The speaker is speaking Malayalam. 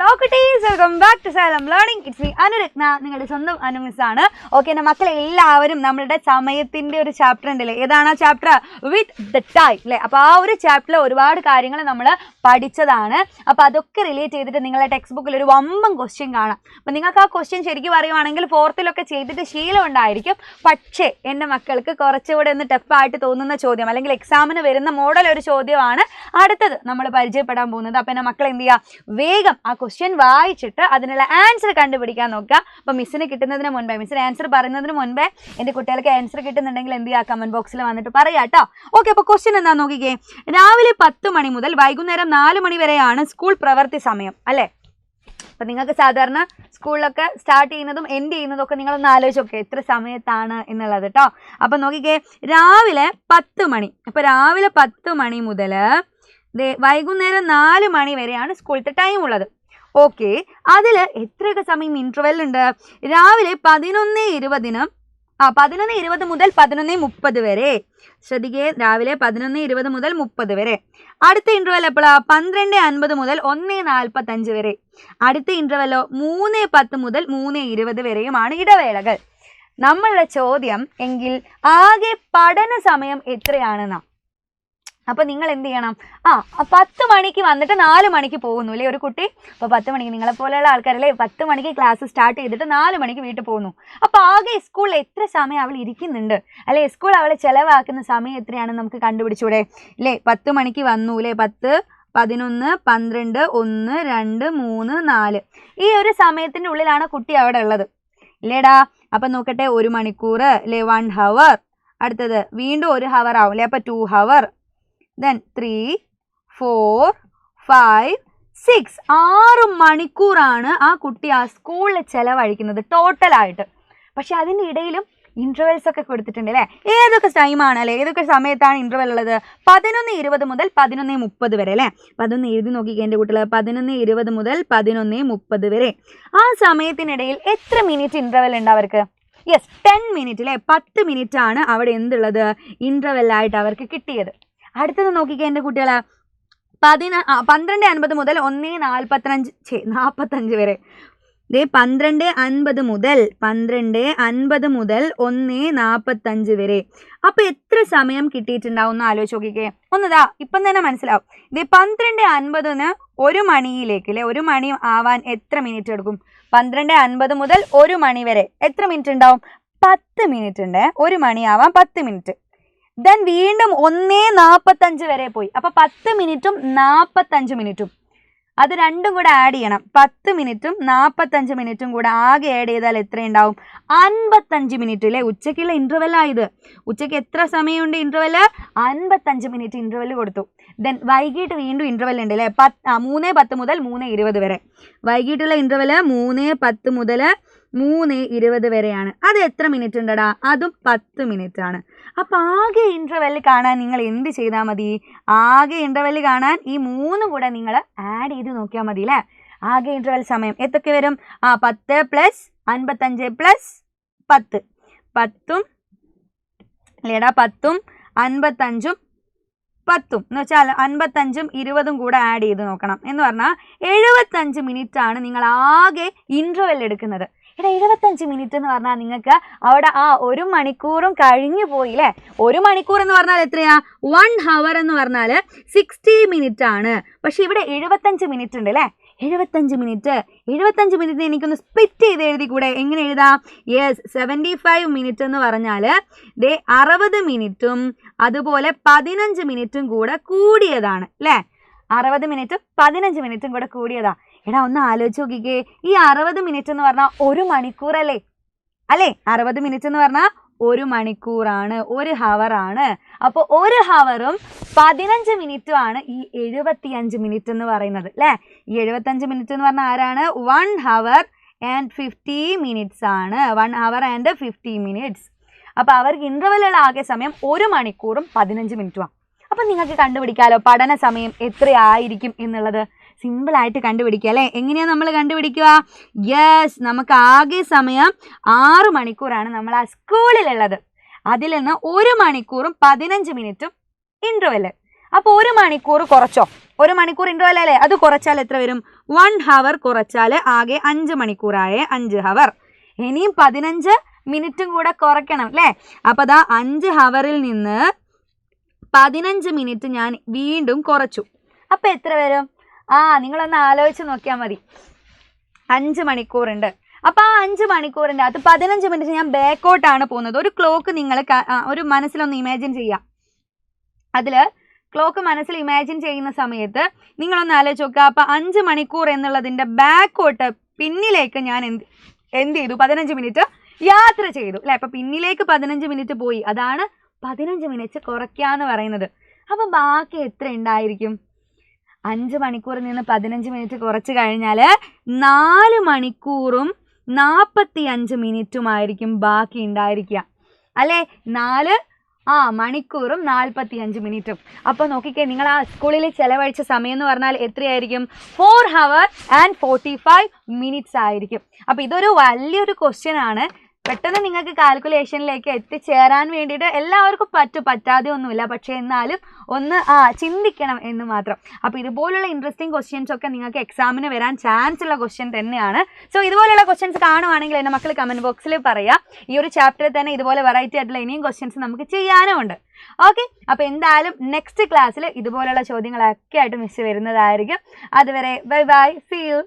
Hello kitties, welcome back to Xylem Learning. It's me Anurakna. നിങ്ങളുടെ സ്വന്തം അനു മിസ് ആണ്. ഓക്കെ, എൻ്റെ മക്കളെ എല്ലാവരും നമ്മളുടെ സമയത്തിന്റെ ഒരു ചാപ്റ്റർ ഉണ്ടല്ലേ, ഏതാണ് ആ ചാപ്റ്റർ? വിത്ത് ദ ടൈം അല്ലേ. അപ്പോൾ ആ ഒരു ചാപ്റ്ററിൽ ഒരുപാട് കാര്യങ്ങൾ നമ്മൾ പഠിച്ചതാണ്. അപ്പോൾ അതൊക്കെ റിലേറ്റ് ചെയ്തിട്ട് നിങ്ങളുടെ ടെക്സ്റ്റ് ബുക്കിൽ ഒരു വമ്പൻ ക്വസ്റ്റ്യൻ കാണാം. അപ്പോൾ നിങ്ങൾക്ക് ആ ക്വസ്റ്റ്യൻ ശരിക്കും പറയുവാണെങ്കിൽ ഫോർത്തിലൊക്കെ ചെയ്തിട്ട് ശീലം ഉണ്ടായിരിക്കും. പക്ഷേ എൻ്റെ മക്കൾക്ക് കുറച്ചുകൂടെ ഒന്ന് ടഫായിട്ട് തോന്നുന്ന ചോദ്യം അല്ലെങ്കിൽ എക്സാമിന് വരുന്ന മോഡൽ ഒരു ചോദ്യമാണ് അടുത്തത് നമ്മൾ പരിചയപ്പെടാൻ പോകുന്നത്. അപ്പോൾ എൻ്റെ മക്കൾ എന്ത് ചെയ്യുക, വേഗം ആ ക്വസ്റ്റ്യൻ വായിച്ചിട്ട് അതിനുള്ള ആൻസർ കണ്ടുപിടിക്കാൻ നോക്കുക. അപ്പോൾ മിസ്സിന് കിട്ടുന്നതിന് മുൻപേ, മിസ്സിന് ആൻസർ പറയുന്നതിന് മുൻപേ എൻ്റെ കുട്ടികൾക്ക് ആൻസർ കിട്ടുന്നുണ്ടെങ്കിൽ എന്ത് ചെയ്യുക, കമന്റ് ബോക്സിൽ വന്നിട്ട് പറയാം കേട്ടോ. ഓക്കെ, അപ്പോൾ ക്വസ്റ്റ്യൻ എന്താ നോക്കിക്കേ. രാവിലെ 10 മണി മുതൽ വൈകുന്നേരം 4 മണി വരെയാണ് സ്കൂൾ പ്രവൃത്തി സമയം അല്ലേ. അപ്പം നിങ്ങൾക്ക് സാധാരണ സ്കൂളിലൊക്കെ സ്റ്റാർട്ട് ചെയ്യുന്നതും എൻഡ് ചെയ്യുന്നതും ഒക്കെ നിങ്ങളൊന്ന് ആലോചിച്ച് നോക്കുക എത്ര സമയത്താണ് എന്നുള്ളത് കേട്ടോ. അപ്പം നോക്കിക്കേ, രാവിലെ 10 മണി. അപ്പോൾ രാവിലെ 10 മണി മുതൽ വൈകുന്നേരം 4 മണി വരെയാണ് സ്കൂളിലത്തെ ടൈം ഉള്ളത്. ഓക്കെ, അതിൽ എത്രയൊക്കെ സമയം ഇൻ്റർവെൽ ഉണ്ട്? രാവിലെ 11:20 മുതൽ 11:30 വരെ. ശ്രദ്ധിക്കേ, രാവിലെ 11:20 മുതൽ 30 വരെ. അടുത്ത ഇൻ്റർവെൽ എപ്പോഴാണ്? 12:50 മുതൽ 1:45 വരെ. അടുത്ത ഇൻ്റർവെല്ലോ 3:10 മുതൽ 3:20 വരെയുമാണ് ഇടവേളകൾ. നമ്മളുടെ ചോദ്യം എങ്കിൽ ആകെ പഠന സമയം എത്രയാണെന്നാ. അപ്പോൾ നിങ്ങൾ എന്ത് ചെയ്യണം? 10 മണിക്ക് വന്നിട്ട് 4 മണിക്ക് പോകുന്നു അല്ലേ ഒരു കുട്ടി. അപ്പോൾ 10 മണിക്ക്, നിങ്ങളെപ്പോലെയുള്ള ആൾക്കാരല്ലേ 10 മണിക്ക് ക്ലാസ് സ്റ്റാർട്ട് ചെയ്തിട്ട് 4 മണിക്ക് വീട്ടിൽ പോകുന്നു. അപ്പോൾ ആകെ സ്കൂളിൽ എത്ര സമയം അവൾ ഇരിക്കുന്നുണ്ട് അല്ലേ, സ്കൂൾ അവൾ ചിലവാക്കുന്ന സമയം എത്രയാണെന്ന് നമുക്ക് കണ്ടുപിടിച്ചൂടെ അല്ലേ. 10 മണിക്ക് വന്നു അല്ലേ, 10, 11, 12, 1, 2, 3, 4 ഈ ഒരു സമയത്തിൻ്റെ ഉള്ളിലാണ് കുട്ടി അവിടെ ഉള്ളത് ഇല്ലേടാ. അപ്പം നോക്കട്ടെ, 1 മണിക്കൂർ അല്ലേ, 1 hour. അടുത്തത് വീണ്ടും 1 hour ആവും അല്ലേ, അപ്പോൾ 2 hour. then 3, 4, 5, 6 6 മണിക്കൂറാണ് ആ കുട്ടി ആ സ്കൂളിൽ ചിലവഴിക്കുന്നത് ടോട്ടലായിട്ട്. പക്ഷെ അതിൻ്റെ ഇടയിലും ഇൻ്റർവെൽസ് ഒക്കെ കൊടുത്തിട്ടുണ്ട് അല്ലേ. ഏതൊക്കെ ടൈമാണ് അല്ലേ, ഏതൊക്കെ സമയത്താണ് ഇൻ്റർവെൽ ഉള്ളത്? 11:20 മുതൽ 11:30 വരെ അല്ലേ. 11 എഴുതി നോക്കിക്കുക എൻ്റെ കുട്ടികൾ, 11:20 മുതൽ 11:30 വരെ. ആ സമയത്തിനിടയിൽ എത്ര മിനിറ്റ് ഇൻ്റർവെൽ ഉണ്ട് അവർക്ക്? യെസ്, 10 മിനിറ്റ് അല്ലേ. 10 മിനിറ്റ് ആണ് അവിടെ എന്തുള്ളത്, ഇൻ്റർവെല്ലായിട്ട് അവർക്ക് കിട്ടിയത്. അടുത്തത് നോക്കിക്കുക എൻ്റെ കുട്ടികളെ, 12:50 മുതൽ 1:45 വരെ. 12:50 മുതൽ 1:45 വരെ. അപ്പോൾ എത്ര സമയം കിട്ടിയിട്ടുണ്ടാവും എന്ന് ആലോചിച്ച് നോക്കിക്കേ. ഒന്നതാ ഇപ്പം തന്നെ മനസ്സിലാവും. 12:50 1 മണിയിലേക്ക് അല്ലേ, 1 മണി ആവാൻ എത്ര മിനിറ്റ് എടുക്കും? 12:50 മുതൽ 1 മണി വരെ എത്ര മിനിറ്റ് ഉണ്ടാവും? 10 മിനിറ്റ് ഉണ്ട്. 1 മണിയാവാൻ 10 മിനിറ്റ്. ദെൻ വീണ്ടും 1:45 വരെ പോയി. അപ്പോൾ 10 മിനിറ്റും 45 മിനിറ്റും അത് രണ്ടും കൂടെ ആഡ് ചെയ്യണം. 10 മിനിറ്റും 45 മിനിറ്റും കൂടെ ആകെ ആഡ് ചെയ്താൽ എത്രയുണ്ടാവും? 55 മിനിറ്റ് അല്ലേ. ഉച്ചയ്ക്കുള്ള ഇൻ്റർവെല്ലായത്. ഉച്ചയ്ക്ക് എത്ര സമയമുണ്ട് ഇൻ്റർവെല്? 55 മിനിറ്റ് ഇൻ്റർവെല് കൊടുത്തു. ദെൻ വൈകിട്ട് വീണ്ടും ഇൻ്റർവെൽ ഉണ്ട് അല്ലേ, 3:10 മുതൽ 3:20 വരെ. വൈകിട്ടുള്ള ഇൻ്റർവെല് 3:10 മുതൽ 3:20 വരെയാണ്. അത് എത്ര മിനിറ്റ് ഉണ്ടടാ? അതും 10 മിനിറ്റ് ആണ്. അപ്പോൾ ആകെ ഇൻ്റർവെല് കാണാൻ നിങ്ങൾ എന്ത് ചെയ്താൽ മതി? ആകെ ഇൻ്റർവെല് കാണാൻ ഈ 3 കൂടെ നിങ്ങൾ ആഡ് ചെയ്ത് നോക്കിയാൽ മതി അല്ലേ. ആകെ ഇൻ്റർവെൽ സമയം എത്രയൊക്കെ വരും? 10 + 55 + 10. 10ഉം അല്ലേടാ, 10ഉം 55ഉം 10ഉം എന്ന് വെച്ചാൽ 55ഉം 20ഉം കൂടെ ആഡ് ചെയ്ത് നോക്കണം. എന്ന് പറഞ്ഞാൽ 75 മിനിറ്റ് ആണ് നിങ്ങൾ ആകെ ഇൻ്റർവെൽ എടുക്കുന്നത്. 75 മിനിറ്റ് എന്ന് പറഞ്ഞാൽ നിങ്ങൾക്ക് അവിടെ 1 മണിക്കൂറും കഴിഞ്ഞു പോയില്ലേ. 1 മണിക്കൂർ എന്ന് പറഞ്ഞാൽ എത്രയാ? 1 hour എന്ന് പറഞ്ഞാൽ 60 മിനിറ്റ് ആണ്. പക്ഷെ ഇവിടെ 75 മിനിറ്റ് ഉണ്ട് അല്ലേ. 75 മിനിറ്റ് എനിക്കൊന്ന് സ്പ്ലിറ്റ് ചെയ്ത് എഴുതി കൂടെ. എങ്ങനെ എഴുതാം? യെസ്, 75 മിനിറ്റ് എന്ന് പറഞ്ഞാൽ 60 മിനിറ്റും അതുപോലെ 15 മിനിറ്റും കൂടെ കൂടിയതാണ് അല്ലേ. 60 മിനിറ്റും 15 മിനിറ്റും കൂടെ കൂടിയതാ. എടാ ഒന്ന് ആലോചിച്ച് നോക്കിക്കേ, ഈ 60 മിനിറ്റ് എന്ന് പറഞ്ഞാൽ 1 മണിക്കൂറല്ലേ അല്ലേ. 60 മിനിറ്റ് എന്ന് പറഞ്ഞാൽ 1 മണിക്കൂറാണ്, 1 hour ആണ്. അപ്പോൾ 1 hourഉം 15 മിനിറ്റും ആണ് ഈ 75 മിനിറ്റ് എന്ന് പറയുന്നത് അല്ലേ. ഈ 75 മിനിറ്റ് എന്ന് പറഞ്ഞാൽ ആരാണ്? 1 hour and 50 minutes ആണ്. 1 hour and 50 minutes. അപ്പോൾ അവർക്ക് ഇൻ്റർവെല്ലുള്ള ആകെ സമയം 1 മണിക്കൂറും 15 മിനിറ്റുമാണ്. അപ്പം നിങ്ങൾക്ക് കണ്ടുപിടിക്കാമല്ലോ പഠന സമയം എത്രയായിരിക്കും എന്നുള്ളത്. സിമ്പിളായിട്ട് കണ്ടുപിടിക്കുക അല്ലേ. എങ്ങനെയാണ് നമ്മൾ കണ്ടുപിടിക്കുക? യെസ്, നമുക്ക് ആകെ സമയം 6 മണിക്കൂറാണ് നമ്മൾ ആ സ്കൂളിലുള്ളത്. അതിൽ നിന്ന് 1 മണിക്കൂറും 15 മിനിറ്റും ഇൻ്റർവെല്. അപ്പോൾ 1 മണിക്കൂർ കുറച്ചോ, 1 മണിക്കൂർ ഇൻ്റർവെൽ അല്ലേ, അത് കുറച്ചാൽ എത്ര വരും? 1 ഹവർ കുറച്ചാൽ ആകെ 5 മണിക്കൂറായേ, 5 ഹവർ. ഇനിയും 15 മിനിറ്റും കൂടെ കുറയ്ക്കണം അല്ലേ. അപ്പോൾ അതാ 5 ഹവറിൽ നിന്ന് 15 മിനിറ്റ് ഞാൻ വീണ്ടും കുറച്ചു. അപ്പോൾ എത്ര വരും? നിങ്ങളൊന്ന് ആലോചിച്ച് നോക്കിയാൽ മതി. 5 മണിക്കൂറുണ്ട്. അപ്പോൾ ആ 5 മണിക്കൂറിൻ്റെ അത് 15 മിനിറ്റ് ഞാൻ ബാക്കോട്ടാണ് പോകുന്നത്. ഒരു ക്ലോക്ക് നിങ്ങൾ ഒരു മനസ്സിലൊന്ന് ഇമാജിൻ ചെയ്യുക. അതിൽ ക്ലോക്ക് മനസ്സിൽ ഇമാജിൻ ചെയ്യുന്ന സമയത്ത് നിങ്ങളൊന്ന് ആലോചിച്ച് നോക്കുക. അപ്പോൾ 5 മണിക്കൂർ എന്നുള്ളതിൻ്റെ ബാക്കോട്ട് പിന്നിലേക്ക് ഞാൻ എന്ത് ചെയ്തു? 15 മിനിറ്റ് യാത്ര ചെയ്തു അല്ലേ. അപ്പോൾ പിന്നിലേക്ക് 15 മിനിറ്റ് പോയി. അതാണ് 15 മിനിറ്റ് കുറയ്ക്കുക എന്ന് പറയുന്നത്. അപ്പോൾ ബാക്കി എത്ര ഉണ്ടായിരിക്കും? 5 മണിക്കൂറിൽ നിന്ന് 15 മിനിറ്റ് കുറച്ച് കഴിഞ്ഞാൽ 4 മണിക്കൂറും 45 മിനിറ്റുമായിരിക്കും ബാക്കി ഉണ്ടായിരിക്കുക അല്ലേ. 4 മണിക്കൂറും 45 മിനിറ്റും. അപ്പോൾ നോക്കിക്കേ, നിങ്ങൾ ആ സ്കൂളിൽ ചിലവഴിച്ച സമയം എന്ന് പറഞ്ഞാൽ എത്രയായിരിക്കും? 4 hour and 45 minutes ആയിരിക്കും. അപ്പോൾ ഇതൊരു വലിയൊരു ക്വസ്റ്റ്യൻ ആണ്. പെട്ടെന്ന് നിങ്ങൾക്ക് കാൽക്കുലേഷനിലേക്ക് എത്തിച്ചേരാൻ വേണ്ടിയിട്ട് എല്ലാവർക്കും പറ്റാതെ ഒന്നുമില്ല. പക്ഷേ എന്നാലും ഒന്ന് ചിന്തിക്കണം എന്ന് മാത്രം. അപ്പോൾ ഇതുപോലുള്ള ഇൻട്രസ്റ്റിംഗ് ക്വസ്റ്റ്യൻസ് ഒക്കെ നിങ്ങൾക്ക് എക്സാമിന് വരാൻ ചാൻസ് ഉള്ള ക്വസ്റ്റ്യൻ തന്നെയാണ്. സോ ഇതുപോലുള്ള ക്വസ്റ്റ്യൻസ് കാണുവാണെങ്കിൽ എൻ്റെ മക്കൾ കമൻറ്റ് ബോക്സിൽ പറയാം. ഈ ഒരു ചാപ്റ്ററിൽ തന്നെ ഇതുപോലെ വെറൈറ്റി ആയിട്ടുള്ള ഇനിയും ക്വസ്റ്റ്യൻസ് നമുക്ക് ചെയ്യാനും ഉണ്ട്. ഓക്കെ, അപ്പോൾ എന്തായാലും നെക്സ്റ്റ് ക്ലാസ്സിൽ ഇതുപോലുള്ള ചോദ്യങ്ങളൊക്കെ ആയിട്ട് മിസ് വരുന്നതായിരിക്കും. അതുവരെ ബൈ ബൈ, സീ യു.